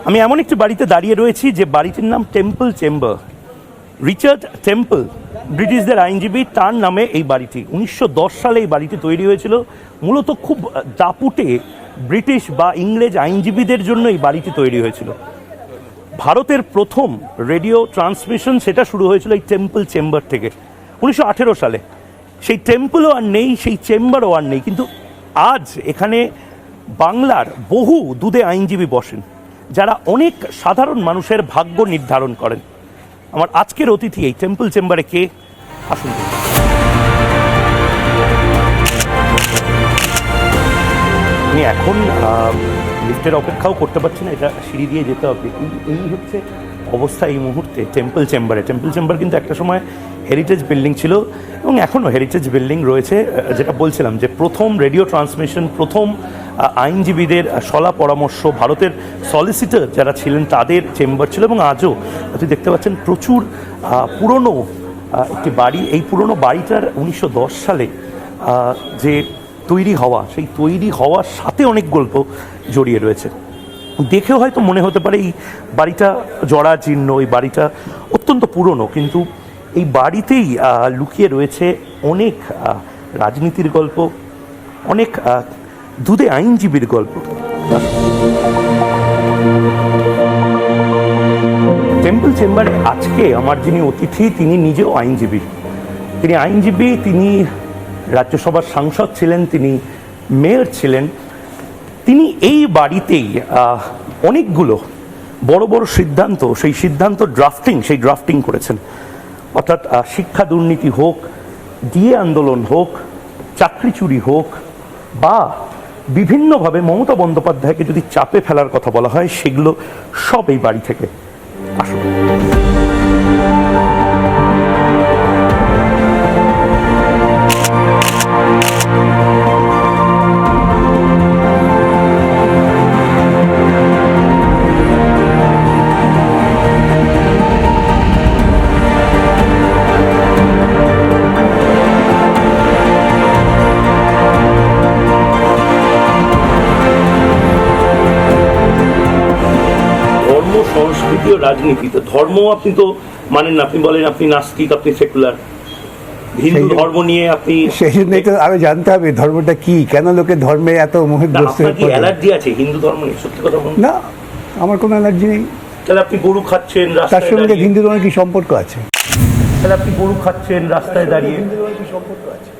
আমি এমন একটি বাড়িতে দাঁড়িয়ে রয়েছি যে বাড়িটির নাম টেম্পল চেম্বার। রিচার্ড টেম্পল ব্রিটিশদের আইনজীবী, তার নামে এই বাড়িটি। 1910 সালে এই বাড়িটি তৈরি হয়েছিল। মূলত খুব দাপুটে ব্রিটিশ বা ইংরেজ আইনজীবীদের জন্য এই বাড়িটি তৈরি হয়েছিল। ভারতের প্রথম রেডিও ট্রান্সমিশন সেটা শুরু হয়েছিল এই টেম্পল চেম্বার থেকে 1918 সালে। সেই টেম্পলও আর নেই, সেই চেম্বারও আর নেই, কিন্তু আজ এখানে বাংলার বহু দুধে আইনজীবী বসেন, যারা অনেক সাধারণ মানুষের ভাগ্য নির্ধারণ করেন। আমার আজকের অতিথি এই টেম্পল চেম্বারে কে, আসুন। আমি এখন লিফটের অপেক্ষাও করতে পারছি না, এটা সিঁড়ি দিয়ে যেতে হবে। এই হচ্ছে অবস্থা এই মুহূর্তে টেম্পল চেম্বারে। টেম্পল চেম্বার কিন্তু একটা সময় হেরিটেজ বিল্ডিং ছিল এবং এখনও হেরিটেজ বিল্ডিং রয়েছে। যেটা বলছিলাম যে প্রথম রেডিও ট্রান্সমিশন, প্রথম আইনজীবীদের সলা পরামর্শ, ভারতের সলিসিটর যারা ছিলেন তাদের চেম্বার ছিল। এবং আজও আপনি দেখতে পাচ্ছেন প্রচুর পুরনো একটি বাড়ি। এই পুরনো বাড়িটার 1910 সালে যে তৈরি হওয়া, সেই তৈরি হওয়ার সাথে অনেক গল্প জড়িয়ে রয়েছে। দেখেও হয়তো মনে হতে পারে এই বাড়িটা জরাজীর্ণ, এই বাড়িটা অত্যন্ত পুরনো, কিন্তু এই বাড়িতেই লুকিয়ে রয়েছে অনেক রাজনীতির গল্প, অনেক দুধে আইনজীবীর গল্প। টেম্পল চেম্বারে আজকে আমার যিনি অতিথি, তিনি নিজেও আইনজীবী। তিনি রাজ্যসভার সাংসদ ছিলেন, তিনি মেয়র ছিলেন। তিনি এই বাড়িতেই অনেকগুলো বড় বড় সিদ্ধান্ত, সেই ড্রাফটিং করেছেন। অর্থাৎ শিক্ষা দুর্নীতি হোক, ডিএ আন্দোলন হোক, চাকরি চুরি হোক, বা বিভিন্নভাবে মমতা বন্দ্যোপাধ্যায়কে যদি চাপে ফেলার কথা বলা হয়, সেগুলো সব এই বাড়ি থেকে আসুন। সংস্কৃতি ও রাজনীতি, তো ধর্ম আপনি তো মানেন না, আপনি বলেন আপনি নাস্তিক, আপনি সেকুলার। হিন্দু ধর্ম নিয়ে আপনি, সেই জন্যই তো আরো জানতে হবে ধর্মটা কি, কেন লোকে ধর্মে এত মোহগ্রস্ত হয়ে পড়ে। অ্যালার্জি আছে হিন্দু ধর্ম নিয়ে? সত্যি কথা বলুন। না, আমার কোনো অ্যালার্জি নেই। তাহলে আপনি গরু খাচ্ছেন রাস্তায়, তার সঙ্গে হিন্দু ধর্মের কি সম্পর্ক আছে? তাহলে আপনি গরু খাচ্ছেন রাস্তায় দাঁড়িয়ে, হিন্দু ধর্মের কি সম্পর্ক আছে?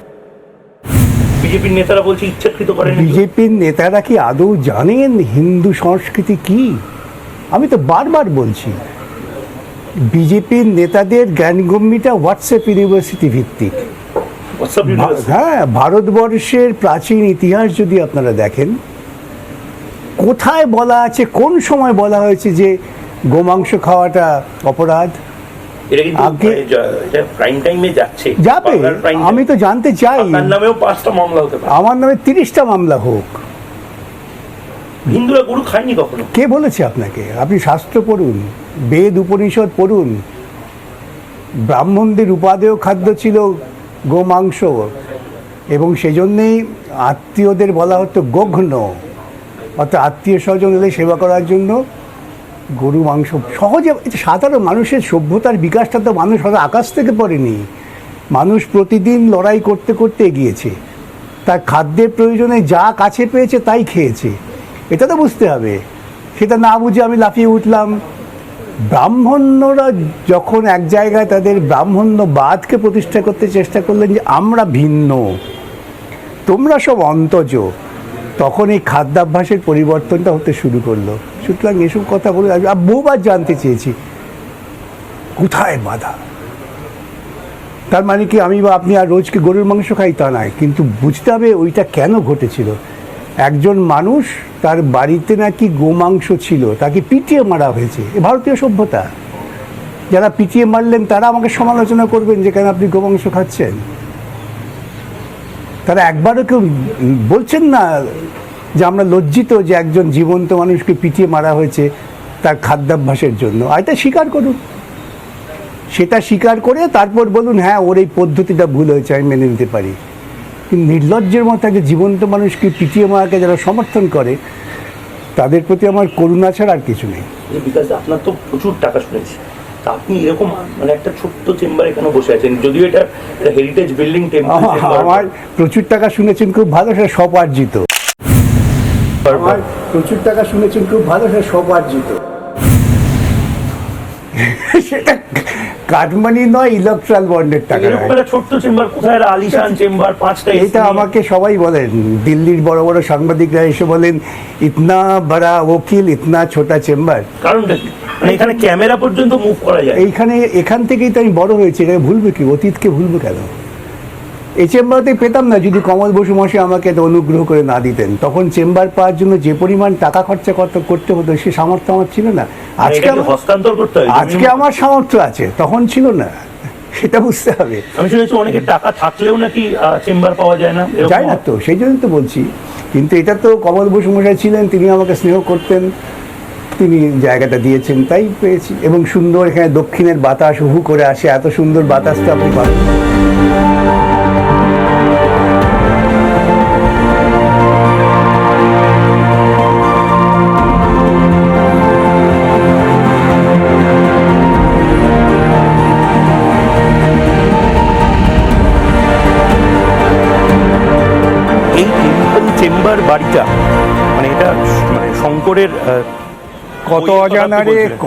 বিজেপির নেতারা বলছে ইচ্ছাকৃত করেন। বিজেপির নেতারা কি আদৌ জানেন হিন্দু সংস্কৃতি কি? আমি তো বারবার বলছি, বিজেপির নেতাদের জ্ঞানগম্যিটা হোয়াটসঅ্যাপ ইউনিভার্সিটি ভিত্তিক। হ্যাঁ, ভারতবর্ষের প্রাচীন ইতিহাস যদি আপনারা দেখেন, কোথায় বলা আছে, কোন সময় বলা হয়েছে যে গোমাংস খাওয়াটা অপরাধ? যাবে, আমি তো জানতে চাই। আমার নামে 30টা মামলা হোক। হিন্দুরা গরু খায়নি কখনো। কে বলেছে আপনাকে? আপনি শাস্ত্র পড়ুন, বেদ উপনিষদ পড়ুন। ব্রাহ্মণদের উপাদেয় খাদ্য ছিল গোমাংস, এবং সেজন্যেই আত্মীয়দের বলা হতো গোঘ্ন, অর্থাৎ আত্মীয় স্বজন এলে সেবা করার জন্য গরু মাংস। সহজে সাধারণ মানুষের সভ্যতার বিকাশটা তো মানুষ হয়তো আকাশ থেকে পড়েনি। মানুষ প্রতিদিন লড়াই করতে করতে এগিয়েছে, তার খাদ্যের প্রয়োজনে যা কাছে পেয়েছে তাই খেয়েছে। এটা তো বুঝতে হবে। সেটা না বুঝে আমি লাফিয়ে উঠলাম। ব্রাহ্মণ্যরা যখন এক জায়গায় তাদের ব্রাহ্মণ্যবাদকে প্রতিষ্ঠা করতে চেষ্টা করলেন যে আমরা ভিন্ন, তোমরা সব অন্তজ, তখন এই খাদ্যাভ্যাসের পরিবর্তনটা হতে শুরু করলো। সুতরাং এসব কথা বলে বহুবার জানতে চেয়েছি কোথায় বাধা। তার মানে কি আমি বা আপনি আর রোজকে গরুর মাংস খাই তা নয়, কিন্তু বুঝতে হবে ওইটা কেন ঘটেছিল। একজন মানুষ, তার বাড়িতে নাকি গোমাংস ছিল, তাকে পিটিয়ে মারা হয়েছে। এ ভারতীয় সভ্যতা। যারা পিটিয়ে মারলেন তারা আমাকে সমালোচনা করবেন যে কেন আপনি গোমাংস খাচ্ছেন। তারা একবারও কেউ বলছেন না যে আমরা লজ্জিত যে একজন জীবন্ত মানুষকে পিটিয়ে মারা হয়েছে তার খাদ্যাভ্যাসের জন্য। এটা স্বীকার করুন, সেটা স্বীকার করে তারপর বলুন হ্যাঁ ওর এই পদ্ধতিটা ভুল হয়েছে, আমি মেনে নিতে পারি। কিন্তু নির্লজ্জের মতো একটা জীবন্ত মানুষকে পিটিয়ে মারাকে যারা সমর্থন করে তাদের প্রতি আমার করুণা ছাড়া আর কিছু নেই। বিকাশ আপনার তো প্রচুর টাকা শুনেছি, তা আপনি এরকম মানে একটা ছোট্ট চেম্বার এখানে বসে আছেন, যদিও এটা হেরিটেজ বিল্ডিং টেম্পল। আমার প্রচুর টাকা শুনেছেন খুব ভালো, সেটা স্বপার্জিত। আমার প্রচুর টাকা শুনেছেন খুব ভালো, সেটা স্বপার্জিত। সেটা কাটমানি নয়, ইলেকট্রাল বন্ডের টাকা। ছোট্ট চেম্বার কোথায়, আলিশান চেম্বার 5টা। এটা আমাকে সবাই বলেন, দিল্লির বড় বড় সাংবাদিকরা এসে বলেন ইতনা বড়া ওকিল ইতনা ছোটা চেম্বার। কারণটা কি? মানে এখানে ক্যামেরা পর্যন্ত মুভ করা যায়। এখান থেকেই তো আমি বড় হয়েছি, এটা ভুলবো কি? অতীতকে ভুলবো কেন? এই চেম্বারতে পেতাম না যদি কমল বসু মশাই আমাকে এত অনুগ্রহ করে না দিতেন। তখন চেম্বার পাওয়ার জন্য যে পরিমাণ টাকা খরচা করতে হতো, সে সামর্থ্য আমার ছিল না। হস্তান্তর করতে হয়। আজকে আমার সামর্থ্য আছে, তখন ছিল না, সেটা বুঝতে হবে। আমি শুনেছি অনেকের টাকা থাকলেও নাকি চেম্বার পাওয়া যায় না। যায় না তো, সেই জন্য তো বলছি। কিন্তু এটা তো কমল বসু মশাই ছিলেন, তিনি আমাকে স্নেহ করতেন, তিনি জায়গাটা দিয়েছেন, তাই পেয়েছি। এবং সুন্দর এখানে দক্ষিণের বাতাস হু করে আসে, এত সুন্দর বাতাসটা আপনি পাবেন। এই টেম্পল চেম্বার বাড়িটা মানে এটা মানে শঙ্করের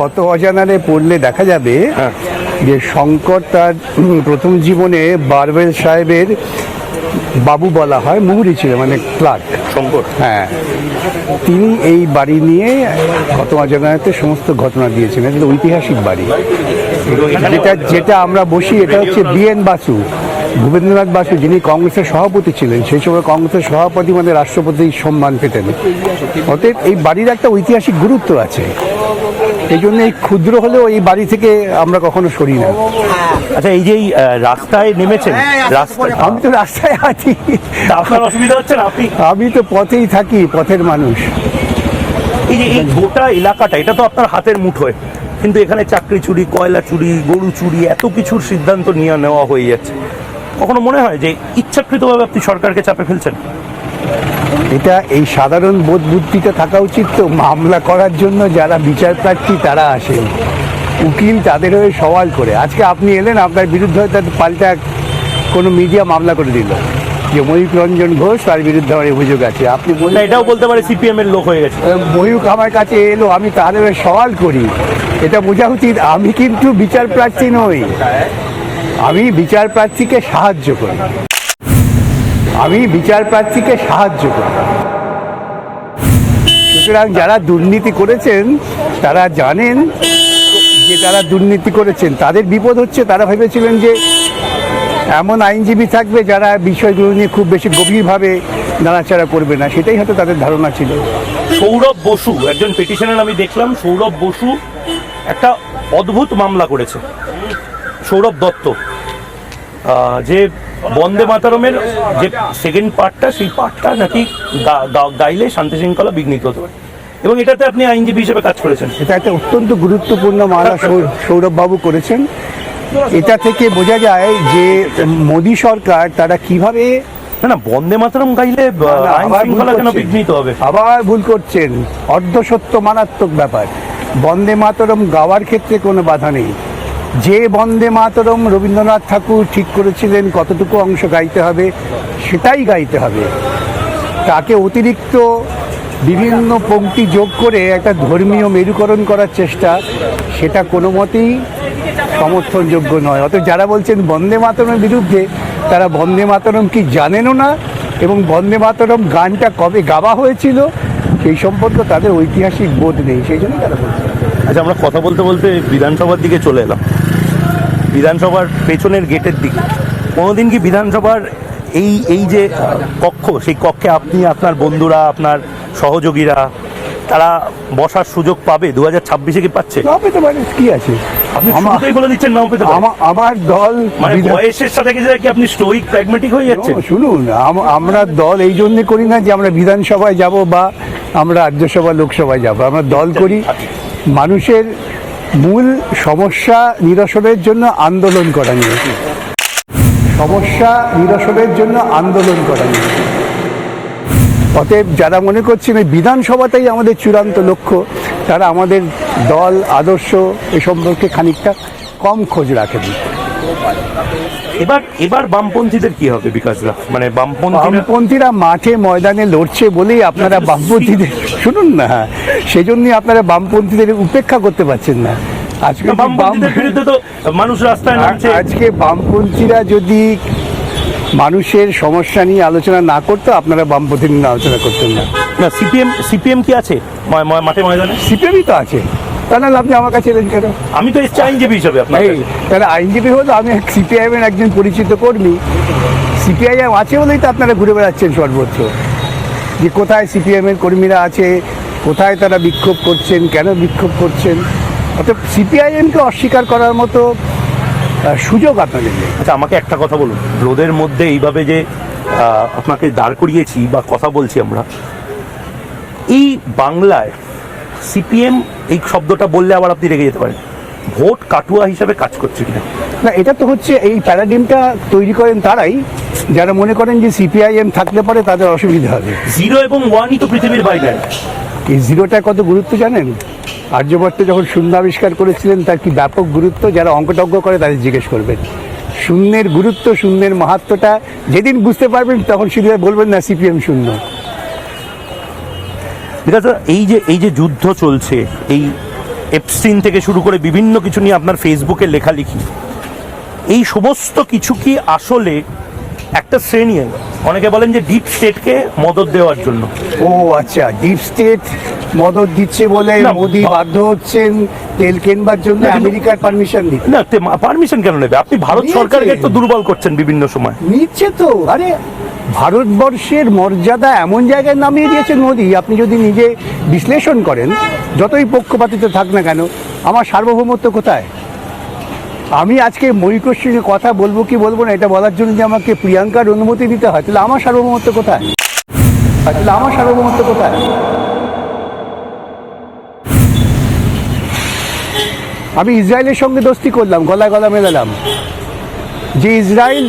কত অজানারে পড়লে দেখা যাবে যে শঙ্কর তার প্রথম জীবনে বারবেল সাহেবের বাবু বলা হয়, মুহুরি ছিল, মানে ক্লার্ক শঙ্কর। হ্যাঁ, তিনি এই বাড়ি নিয়ে কত অজানাতে সমস্ত ঘটনা দিয়েছেন। এটা ঐতিহাসিক বাড়ি। যেটা আমরা বসি, এটা হচ্ছে বিএন বাসু, ভূপেন্দ্রনাথ বাসু, যিনি কংগ্রেসের সভাপতি ছিলেন। সেই সময় কংগ্রেসের সভাপতি মানে রাষ্ট্রপতির সম্মান পেতেন। অতএব এই বাড়ির একটা ঐতিহাসিক গুরুত্ব আছে। এই জন্য এই ক্ষুদ্র হলেও এই বাড়ি থেকে আমরা কখনো সরি না। আচ্ছা, এই যে রাস্তায় নেমেছেন, আমি তো রাস্তায় আছি, আপনার অসুবিধা হচ্ছে না? আমি তো পথেই থাকি, পথের মানুষ। এই যে এই গোটা এলাকাটা, এটা তো আপনার হাতের মুঠোয়, কিন্তু এখানে চাকরি চুরি, কয়লা চুরি, গরু চুরি, এত কিছুর সিদ্ধান্ত নেওয়া হয়ে যাচ্ছে। কখনো মনে হয় যে ইচ্ছাকৃতভাবে আপনি সরকারকে চাপে ফেলছেন? এটা এই সাধারণ বোধ বুদ্ধিটা থাকা উচিত। তো মামলা করার জন্য যারা বিচার প্রার্থী তারা আসেন, উকিল তাদের হয়ে সওয়াল করে। আজকে আপনি এলেন, আপনার বিরুদ্ধে হয়তো পাল্টা কোনো মিডিয়া মামলা করে দিল যে ময়ূক রঞ্জন ঘোষ, তার বিরুদ্ধে আমার অভিযোগ আছে। আপনি এটাও বলতে পারে সিপিএম এর লোক হয়ে গেছে। ময়ূক আমার কাছে এলো, আমি তার হয়ে সওয়াল করি, এটা বোঝা উচিত। আমি কিন্তু বিচার প্রার্থী নই, আমি বিচার প্রার্থীকে সাহায্য করি। সুতরাং যারা দুর্নীতি করেছেন তারা জানেন যে তারা দুর্নীতি করেছেন। তাদের বিপদ হচ্ছে, তারা ভেবেছিলেন যে এমন আইনজীবী থাকবে যারা বিষয়গুলো নিয়ে খুব বেশি গভীরভাবে নাড়াচাড়া করবে না, সেটাই হয়তো তাদের ধারণা ছিল। সৌরভ বসু একজন পিটিশনার, আমি দেখলাম সৌরভ বসু একটা অদ্ভুত মামলা করেছে। সৌরভ দত্ত, যে বন্দে মাতরমের যে সেকেন্ড পার্টটা, সেই পার্টটা নাকি গাইলে শান্তি শৃঙ্খলা বিঘ্নিত হতো, এবং এটাতে আপনি আইনজীবী হিসেবে কাজ করেছেন। এটা একটা অত্যন্ত গুরুত্বপূর্ণ মামলা সৌরভবাবু করেছেন। এটা থেকে বোঝা যায় যে মোদী সরকার তারা কিভাবে না বন্দে মাতরম গাইলে আইন শৃঙ্খলা কেন বিঘ্নিত হবে? আবার ভুল করছেন, অর্ধসত্য মারাত্মক ব্যাপার। বন্দে মাতরম গাওয়ার ক্ষেত্রে কোনো বাধা নেই। যে বন্দে মাতরম রবীন্দ্রনাথ ঠাকুর ঠিক করেছিলেন কতটুকু অংশ গাইতে হবে, সেটাই গাইতে হবে। তাকে অতিরিক্ত বিভিন্ন পংক্তি যোগ করে একটা ধর্মীয় মেরুকরণ করার চেষ্টা, সেটা কোনো মতেই সমর্থনযোগ্য নয়। অত যারা বলছেন বন্দে মাতরমের বিরুদ্ধে, তারা বন্দে মাতরম কি জানেনও না, এবং বন্দে মাতরম গানটা কবে গাওয়া হয়েছিল সেই সম্পর্কে তাদের ঐতিহাসিক বোধ নেই, সেই জন্য তারা বলছে। আচ্ছা, আমরা কথা বলতে বলতে বিধানসভার দিকে চলে এলাম, বিধানসভার পেছনের গেটের দিকে। কোনোদিন কি বিধানসভার এই যে কক্ষ, সেই কক্ষে আপনি, আপনার বন্ধুরা, আপনার সহযোগীরা তারা বসার সুযোগ পাবে? 2026-এ কি পাচ্ছে? পেতে পারে, কি আছে? আপনি শুরুতেই বলে দিচ্ছেন নাও পেতে পারে। আমার দল মানে বয়সের সাথে কি আপনি স্টোইক প্র্যাগম্যাটিক হয়ে যাচ্ছেন? শুনুন, আমরা দল এই জন্য করি না যে আমরা বিধানসভায় যাব বা আমরা রাজ্যসভা লোকসভায় যাব। আমরা দল করি মানুষের মূল সমস্যা নিরসনের জন্য আন্দোলন করা নিয়ে, অতএব যারা মনে করছেন এই বিধানসভাটাই আমাদের চূড়ান্ত লক্ষ্য, তারা আমাদের দল আদর্শ এ সম্পর্কে খানিকটা কম খোঁজ রাখেন। এবার বামপন্থীদের কি হবে বিকাশদা? মানে বামপন্থীরা মাঠে ময়দানে লড়ছে বলেই আপনারা বামপন্থীদের শুনুন না, সেজন্যই আপনারা বামপন্থীদের উপেক্ষা করতে পারছেন না। আজকে বামপন্থীদের বিরুদ্ধে তো মানুষ রাস্তায় নামছে। আজকে বামপন্থীরা যদি মানুষের সমস্যা নিয়ে আলোচনা না করতো, আপনারা বামপন্থী নিয়ে আলোচনা করতেন না। না, সিপিএম কি আছে মাঠে ময়দানে? সিপিএমই তো আছে, তাহলে আপনি আমার কাছে এলেন কেন? আমি তো এসছি আইনজীবী হিসাবে। আপনার তাহলে আইনজীবী হলো, আমি সিপিআইএম এর একজন পরিচিত কর্মী। সিপিআইএম আছে বলেই তো আপনারা ঘুরে বেড়াচ্ছেন সর্বত্র, যে কোথায় সিপিএম এর কর্মীরা আছে, কোথায় তারা বিক্ষোভ করছেন, কেন বিক্ষোভ করছেন। অর্থাৎ সিপিআইএমকে অস্বীকার করার মতো সুযোগ আপনাদের নেই। আচ্ছা, আমাকে একটা কথা বলুন, রোদের মধ্যে এইভাবে যে আপনাকে দাঁড় করিয়েছি বা কথা বলছি আমরা, এই বাংলায় সিপিএম এই শব্দটা বললে আবার আপনি রেগে যেতে পারেন, ভোট কাটুয়া হিসাবে কাজ করছে কিনা? না, এটা তো হচ্ছে এই প্যারাডিমটা তৈরি করেন তারাই যারা মনে করেন যে সিপিআইএম থাকলে পরে তাদের অসুবিধা হবে। 0 এবং 1ই তো পৃথিবীর বাইরে। এই জিরোটার কত গুরুত্ব জানেন? আর্যভট্ট যখন শূন্য আবিষ্কার করেছিলেন তার কি ব্যাপক গুরুত্ব, যারা অঙ্কটজ্ঞ করে তাদের জিজ্ঞেস করবেন। শূন্যের গুরুত্ব, শূন্যের মাহাত্ম্যটা যেদিন বুঝতে পারবেন তখন শুধু বলবেন না সিপিএম শূন্য। এই যে যুদ্ধ চলছে, এই এপস্টিন থেকে শুরু করে বিভিন্ন কিছু নিয়ে আপনার ফেসবুকে লেখালেখি, এই সমস্ত কিছু কি আসলে একটা শ্রেণী, অনেকে বলেন যে ডিপ স্টেটকে মদত দেওয়ার জন্য? ও আচ্ছা, ডিপ স্টেট মদত দিচ্ছে বলে মোদি বাধ্য হচ্ছেন তেল কেনবার জন্য আমেরিকার পারমিশন দিতে? না, পারমিশন কেন নেবে? আপনি ভারত সরকারকে তো দুর্বল করছেন বিভিন্ন সময়। নিচ্ছে তো, আরে ভারতবর্ষের মর্যাদা এমন জায়গায় নামিয়ে দিয়েছেন মোদি, আপনি যদি নিজে বিশ্লেষণ করেন, যতই পক্ষপাতিত থাক না কেন, আমার সার্বভৌমত্ব কোথায়? আমি আজকে মৈকর সঙ্গে কথা বলবো কি বলবো না এটা বলার জন্য যে আমাকে প্রিয়াঙ্কার অনুমতি দিতে হয়, তাহলে আমার সার্বভৌমত্ব কোথায়? আমি ইসরায়েলের সঙ্গে দোস্তি করলাম, গলায় গলা মেলালাম, যে ইসরায়েল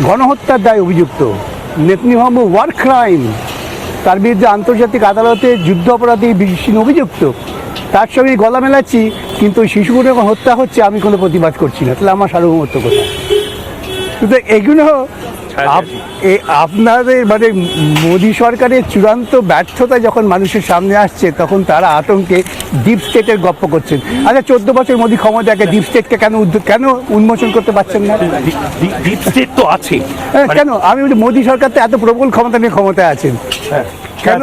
গণহত্যার দায় অভিযুক্ত, নেতনিয়াহু ওয়ার ক্রাইম, তার বিরুদ্ধে আন্তর্জাতিক আদালতে যুদ্ধ অপরাধী বিশেষ অভিযুক্ত, তার সঙ্গে গলা মেলাচ্ছি, কিন্তু ওই শিশুগুলো যখন হত্যা হচ্ছে আমি কোনো প্রতিবাদ করছি না, তাহলে আমার সার্বভৌমত্ব কোথায়? কিন্তু এগুলো আপনাদের মানে মোদী সরকারের চূড়ান্ত ব্যর্থতা যখন মানুষের সামনে আসছে, তখন তারা আতঙ্কে ডিপ স্টেটের গপ্প করছেন। আচ্ছা, 14 বছর মোদী ক্ষমতাকে ডিপ স্টেটকে কেন উন্মোচন করতে পারছেন না? ডিপ স্টেট তো আছে কেন? আমি বলি মোদী সরকার তো এত প্রবল ক্ষমতা নিয়ে ক্ষমতায় আছেন, কেন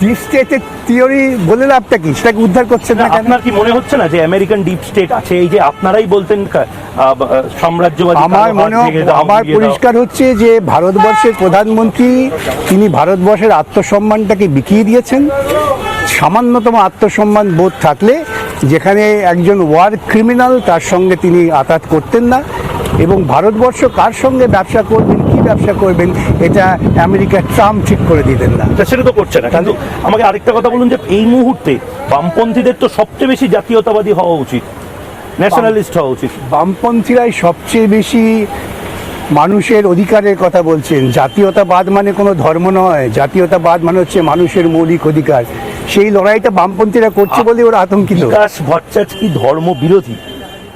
ডিপ স্টেটের থিওরি বলে লাভটা কি? সেটাকে উদ্ধার করছেন না? আপনার কি মনে হচ্ছে না যে আমেরিকান ডিপ স্টেট আছে? এই যে আপনারাই বলতেন সাম্রাজ্যবাদী, আমার পরিষ্কার হচ্ছে যে ভারতবর্ষের প্রধানমন্ত্রী তিনি ভারতবর্ষের আত্মসম্মানটাকে বিকিয়ে দিয়েছেন। সামান্যতম আত্মসম্মান বোধ থাকলে যেখানে একজন ওয়ার ক্রিমিনাল তার সঙ্গে তিনি আঘাত করতেন না, এবং ভারতবর্ষ কার সঙ্গে ব্যবসা করবেন, কি ব্যবসা করবেন, এটা আমেরিকার ট্রাম্প ঠিক করে দিতেন না। সেটা তো করছে না। কিন্তু আমাকে আরেকটা কথা বলুন, যে এই মুহূর্তে বামপন্থীদের তো সবচেয়ে বেশি জাতীয়তাবাদী হওয়া উচিত, ন্যাশনালিস্ট হওয়া উচিত। বামপন্থীরাই সবচেয়ে বেশি মানুষের অধিকারের কথা বলছেন। জাতীয়তাবাদ মানে কোনো ধর্ম নয়, জাতীয়তাবাদ মানে হচ্ছে মানুষের মৌলিক অধিকার। সেই লড়াইটা বামপন্থীরা করছে বলে ওরা আতঙ্কিত। বিকাশ ভট্টাচার্য কি ধর্ম বিরোধী?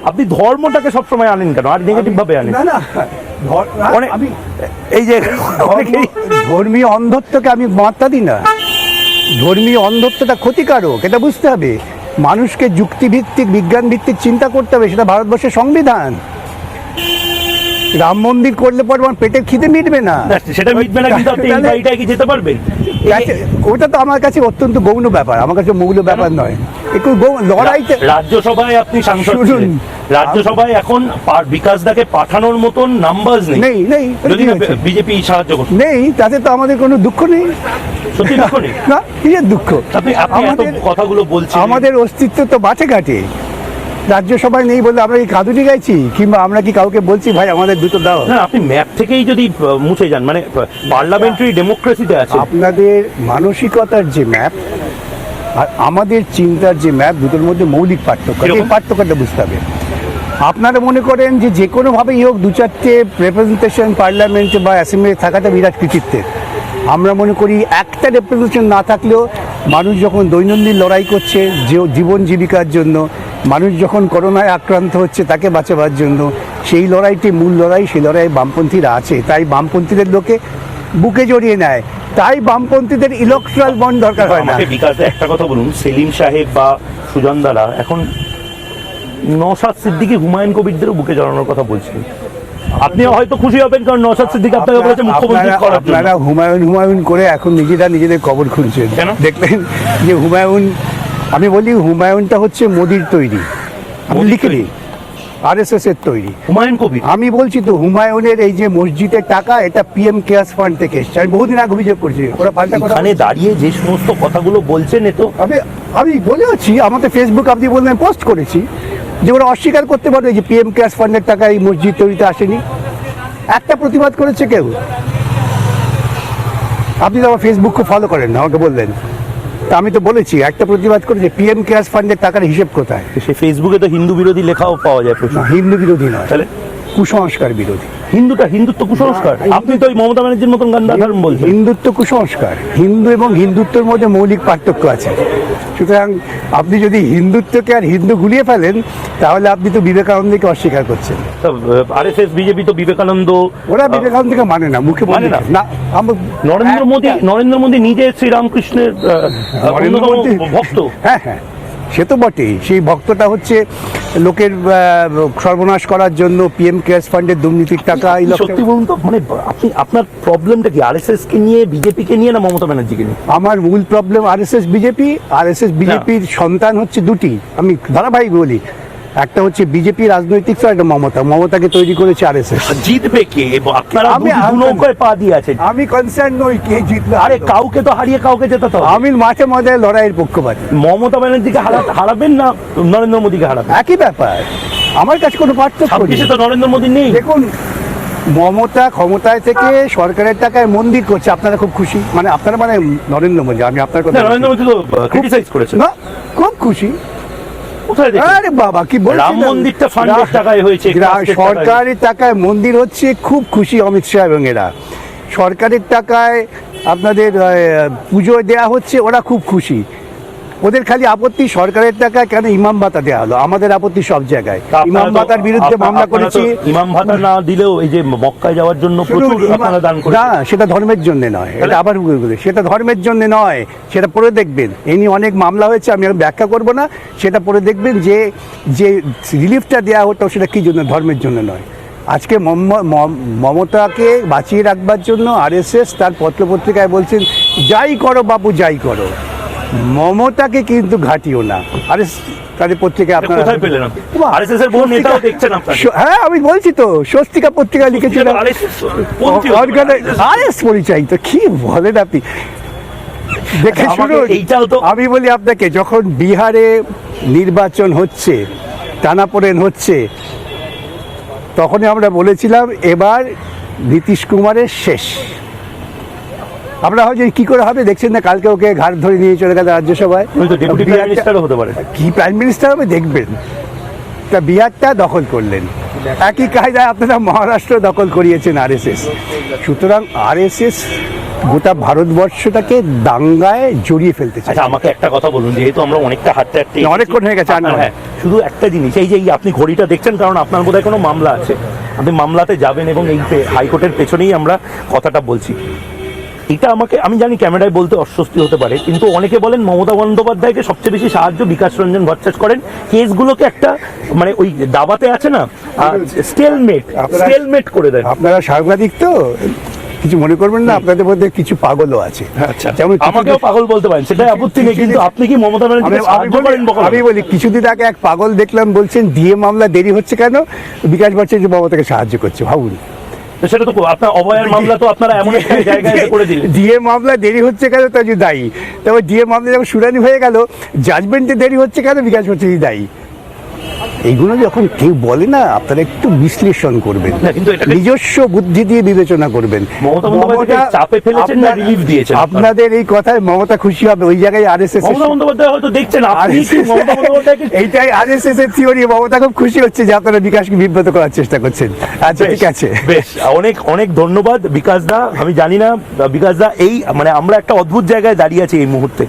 আপনি ধর্মটাকে সবসময় আনেন কেন, আর নেগেটিভ ভাবে আনেন? না, এই যে ধর্মীয় অন্ধত্বকে আমি মাত্রা দিই না। ধর্মীয় অন্ধত্বটা ক্ষতিকারক, এটা বুঝতে হবে। মানুষকে যুক্তিভিত্তিক, বিজ্ঞান ভিত্তিক চিন্তা করতে হবে, সেটা ভারতবর্ষের সংবিধান। রাম মন্দির করলে পর আমার পেটের খিদে মিটবে না, সেটা মিটবে না, কিন্তু আপনি এই বাড়িটায় কি যেতে পারবেন? ওটা তো আমার কাছে অত্যন্ত গৌণ ব্যাপার, আমার কাছে মৌল ব্যাপার নয়। একটু লড়াইতে রাজ্যসভায় আপনি সাংসদ ছিলেন, রাজ্যসভায় এখন বিকাশ দাকে পাঠানোর মতন নাম্বার নেই, যদি বিজেপি সাহায্য করছে নেই, তাতে তো আমাদের কোনো দুঃখ নেই। সত্যি দুঃখ নেই না, কিসের দুঃখ? আমাদের কথাগুলো বলছি, আমাদের অস্তিত্ব তো বাঁচে ঘাটে। রাজ্যসভায় নেই বলে আমরা কি কাঁদুনি গাইছি, কিংবা আমরা কি কাউকে বলছি ভাই আমাদের দুটো দাও? না, আপনি ম্যাপ থেকেই যদি মুছে যান, মানে পার্লামেন্টারি ডেমোক্রেসিতে আছে। আপনাদের মানসিকতার যে ম্যাপ আর আমাদের চিন্তার যে ম্যাপ, দুটোর মধ্যে মৌলিক পার্থক্য, এই পার্থক্যটা বুঝতে হবে। আপনারা মনে করেন যে যে কোনোভাবেই হোক 2-4টে রিপ্রেজেন্টেশন পার্লামেন্টে বা অ্যাসেম্বলি থাকাটা বিরাট কৃতিত্বের। আমরা মনে করি একটা রেপ্রেজেন্টেশন না থাকলেও মানুষ যখন দৈনন্দিন লড়াই করছে যে জীবন জীবিকার জন্য, মানুষ যখন করোনায় আক্রান্ত হচ্ছে তাকে বাঁচাবার জন্য, সেই লড়াইটি মূল লড়াই, সেই লড়াই বামপন্থীরা আছে। তাই বামপন্থীদের লোকে বুকে জড়িয়ে নেয়, তাই বামপন্থীদের ইলেকট্রাল বন্ড দরকার হয় না। আমাকে বিকাশে একটা কথা বলুন, সেলিম সাহেব বা সুজন দাদা এখন নওশাদ সিদ্দিকী, হুমায়ুন কবিরদেরও বুকে জড়ানোর কথা বলছেন। আপনি হয়তো খুশি হবেন কারণ নওশাদ সিদ্দিকী আপনাকে বলেছে মুখ্যমন্ত্রী করার জন্য। আপনারা হুমায়ুন করে এখন নিজেদের কবর খুঁজছেন। কেন? দেখলেন যে হুমায়ুন, আমি বলি হুমায়ুনটা হচ্ছে মোদির তৈরি, আমি মোদির লিখিনি, তৈরি? আরএসএস এর তৈরি। হুমায়ুন কবির, আমি বলছি তো হুমায়ুনের এই যে মসজিদের টাকা, এটা পিএম কেয়ার্স ফান্ড থেকে এসছে। আমি বহুদিন আগে অভিযোগ করছি, ওরা পাল্টা কথা এখানে দাঁড়িয়ে যে সমস্ত কথাগুলো বলছেন এ তো আমি বলেওছি, আমাদের ফেসবুক আপনি বললেন পোস্ট করেছি যে ওরা অস্বীকার করতে পারবে যে পিএম কেয়ার্স ফান্ডের টাকা এই মসজিদ তৈরিতে আসেনি। একটা প্রতিবাদ করেছে কেউ? আপনি তো আমার ফেসবুক খুব ফলো করেন না, আমাকে বললেন। তা আমি তো বলেছি একটা প্রতিবাদ করেছে, পিএম কেয়ার্স ফান্ডের টাকার হিসেব কোথায়? সে ফেসবুকে তো হিন্দু বিরোধী লেখাও পাওয়া যায় প্রচুর। না, হিন্দু বিরোধী নয়, তাহলে কুসংস্কার বিরোধী। হিন্দুত্ব কুসংস্কার? আপনি তো ওই মমতা ব্যানার্জির মতন গান্ধাধারণ বলছেন। হিন্দুত্ব কুসংস্কার, হিন্দু এবং হিন্দুত্বের মধ্যে মৌলিক পার্থক্য আছে। সুতরাং আপনি যদি হিন্দুত্বকে আর হিন্দু গুলিয়ে ফেলেন তাহলে আপনি তো বিবেকানন্দকে অস্বীকার করছেন। আরএসএস বিজেপি তো বিবেকানন্দ, ওরা বিবেকানন্দকে মানে না, মুখে মানে না। না। নরেন্দ্র মোদী নিজে শ্রীরামকৃষ্ণের নরেন্দ্র মোদী ভক্ত। হ্যাঁ হ্যাঁ, সে তো বটেই। সেই ভক্তটা হচ্ছে লোকের সর্বনাশ করার জন্য পিএম কেয়ার্স ফান্ডের দুর্নীতির টাকা। সত্যি বলুন তো, মানে আপনি আপনার প্রবলেমটা কি আরএসএস কে নিয়ে, বিজেপি কে নিয়ে, না মমতা ব্যানার্জিকে নিয়ে? আমার মূল প্রবলেম আরএসএস বিজেপির সন্তান হচ্ছে দুটি, আমি ধারাবাহিক বলি। একটা হচ্ছে বিজেপি রাজনৈতিক, একটা মমতাকে তৈরি করেছে আরএসএস। জিতবে কে? আপনারা দু নৌকায় পা দিয়ে আছেন। আমি কনসার্ন নই কে জিতবে। আরে কাউকে তো হারিয়ে কাউকে জেতাতে হবে। আমি মাঠে মধ্যে লড়াইয়ের পক্ষপাতী। মমতা ব্যানার্জিকে হারাবেন না নরেন্দ্র মোদীকে হারাবেন? একই ব্যাপার, আমার কাছে কোনো পার্থক্য নেই। ছাব্বিশে তো নরেন্দ্র মোদী নেই। দেখুন, মমতা ক্ষমতায় থেকে সরকারের টাকায় মন্দির করছে, আপনারা খুব খুশি? মানে আপনারা মানে নরেন্দ্র মোদী, আমি আপনার কথা নরেন্দ্র মোদী তো ক্রিটিসাইজ করেছেন। না, খুব খুশি। কোথায় দেখেন? আরে বাবা, কি বলছেন? রাম মন্দিরটা ফান্ডের টাকায় হয়েছে, সরকারের টাকায় মন্দির হচ্ছে, খুব খুশি অমিত শাহ এবং এরা। সরকারের টাকায় আপনাদের পুজো দেয়া হচ্ছে, ওরা খুব খুশি। ওদের খালি আপত্তি সরকারের টাকায় কেন ইমাম ভাতা দেওয়া হলো। আমাদের আপত্তি সব জায়গায়। ইমাম ভাতার বিরুদ্ধে মামলা করেছি। ইমাম ভাতা না দিলেও এই যে মক্কায় যাওয়ার জন্য প্রচুর আপনারা দান করেন। না, সেটা ধর্মের জন্য নয়, এটা আবার সেটা ধর্মের জন্য নয়, সেটা পড়ে দেখবেন। এই নিয়ে অনেক মামলা হয়েছে, আমি ব্যাখ্যা করব না। সেটা পড়ে দেখবেন যে যে রিলিফটা দেওয়া হতো সেটা কি জন্য, ধর্মের জন্য নয়। আজকে মমতাকে বাঁচিয়ে রাখবার জন্য আরএসএস তার পত্রপত্রিকায় বলছেন যাই করো বাবু যাই করো, মমতাকে কিন্তু ঘাটিও না। আরে তাদের পত্রিকায় আপনারা কোথায় পেলেন? আরএসএস এর বহু নেতাও দেখছেন আপনারা। হ্যাঁ, আমি বলছি তো, স্বস্তিকা পত্রিকা লিখেছিল আরএস পরিচয়। তো কি বলেন আপনি? দেখে শুনুন, এইটাও তো আমি বলি আপনাকে, যখন বিহারে নির্বাচন হচ্ছে, টানাপোড়েন হচ্ছে, তখনই আমরা বলেছিলাম এবার নীতিশ কুমারের শেষ। আমরা হয়তো কি করে হবে দেখছেন না, কালকে ওকে ঘাট ধরে নিয়ে চলে গেল রাজ্যসভায়। কি প্রাইম মিনিস্টার হবে দেখবেন। তা বিহারটা দখল করলেন, একই কায়দায় আপনারা মহারাষ্ট্র দখল করিয়েছেন আরএসএস। সুতরাং আরএসএস গোটা ভারতবর্ষটাকে দাঙ্গায় জড়িয়ে ফেলতে চাই। আমাকে একটা কথা বলুন, যেহেতু আমরা অনেকটা হাঁটতে অনেকক্ষণ হয়ে গেছে। হ্যাঁ, শুধু একটা জিনিস, এই যে আপনি ঘড়িটা দেখছেন, কারণ আপনার বোধহয় কোনো মামলা আছে, আপনি মামলাতে যাবেন এবং এই হাইকোর্টের পেছনেই আমরা কথাটা বলছি। এটা আমাকে, আমি জানি ক্যামেরায় বলতে অস্বস্তি হতে পারে, কিন্তু অনেকে বলেন মমতা বন্দ্যোপাধ্যায়কে সবচেয়ে বেশি সাহায্য বিকাশ রঞ্জন ভট্টাচার্য করেন। কেসগুলোকে একটা মানে ওই দাবাতে আছে না, স্টেলমেট করে দেন। আপনারা সাংবাদিক তো, কিছু মনে করবেন না, আপনাদের মধ্যে কিছু পাগলও আছে। আচ্ছা, যেমন আমাকেও পাগল বলতে পারেন, সেটাই আপত্তি নেই, কিন্তু আপনি কি মমতা ব্যানার্জিকে সাহায্য করেন? আমি বলি, কিছুদিন আগে এক পাগল দেখলাম বলছেন ডিএ মামলা দেরি হচ্ছে কেন, বিকাশ ভট্টাচার্য মমতাকে সাহায্য করছে। ভাবুন, সেটা তো আপনার অভয়ার মামলা তো আপনারা এমন একটা জায়গায় করে দিলেন। ডিএ মামলা দেরি হচ্ছে কেন তার যে দায়ী, তবে ডিএ মামলা যখন শুনানি হয়ে গেল, জাজমেন্টে দেরি হচ্ছে কেন বিকাশ ভট্টাচার্য দায়ী। এইগুলো যখন কেউ বলে না, আপনারা একটু বিশ্লেষণ করবেন, না, কিন্তু এটাকে- নিজস্ব বুদ্ধি দিয়ে বিবেচনা করবেন। মমতা বন্দ্যোপাধ্যায়কে মমতা- চাপে ফেলেছেন না আপনার- রিলিফ দিয়েছেন? আপনাদের এই কথায় মমতা খুশি হবে, ওই জায়গায় আরএসএস মমতা বন্দ্যোপাধ্যায় হয়তো দেখছেন আপনি কি মমতা বন্দ্যোপাধ্যায়কে এইটাই আরএসএস এর থিওরি। মমতা খুব খুশি হচ্ছে যে আপনারা বিকাশকে বিব্রত করার চেষ্টা করছেন। আচ্ছা, ঠিক আছে। বেশ, অনেক অনেক ধন্যবাদ বিকাশ দা। আমি জানি না বিকাশ দা, এই মানে আমরা একটা অদ্ভুত জায়গায় দাঁড়িয়ে আছি এই মুহূর্তে।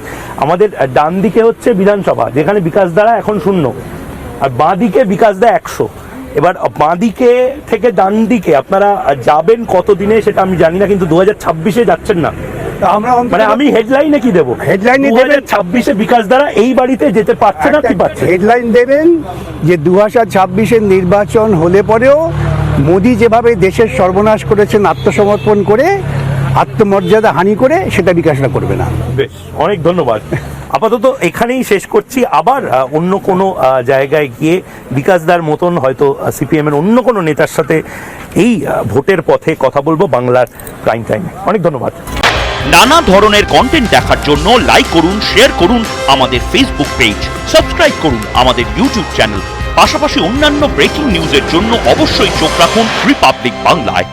আমাদের ডান দিকে হচ্ছে বিধানসভা, যেখানে বিকাশ দ্বারা এখন 0, আর বাঁ দিকে বিকাশ দা 100। এবার বাঁ দিকে থেকে ডান দিকে আপনারা যাবেন কতদিনে সেটা আমি জানি না, কিন্তু 2026-এ যাচ্ছেন না। আমরা মানে আমি হেডলাইনে কি দেবো? Headline-এ দেবেন। 2026-এ বিকাশ দ্বারা এই বাড়িতে যেতে পারছে না, কি পাচ্ছে? হেডলাইন দেবেন যে 2026-এর নির্বাচন হলে পরেও মোদি যেভাবে দেশের সর্বনাশ করেছেন আত্মসমর্পণ করে, আত্মমর্যাদা হানি করে, সেটা বিকাশটা করবে না। বেশ, অনেক ধন্যবাদ। আপাতত এখানেই শেষ করছি। আবার অন্য কোনো জায়গায় গিয়ে বিকাশদার মতন হয়তো সিপিএম এর অন্য কোনো নেতার সাথে এই ভোটের পথে কথা বলবো বাংলার প্রাইম টাইমে। অনেক ধন্যবাদ। নানা ধরনের কন্টেন্ট দেখার জন্য লাইক করুন, শেয়ার করুন আমাদের ফেসবুক পেজ, সাবস্ক্রাইব করুন আমাদের ইউটিউব চ্যানেল। পাশাপাশি অন্যান্য ব্রেকিং নিউজের জন্য অবশ্যই চোখ রাখুন রিপাবলিক বাংলায়।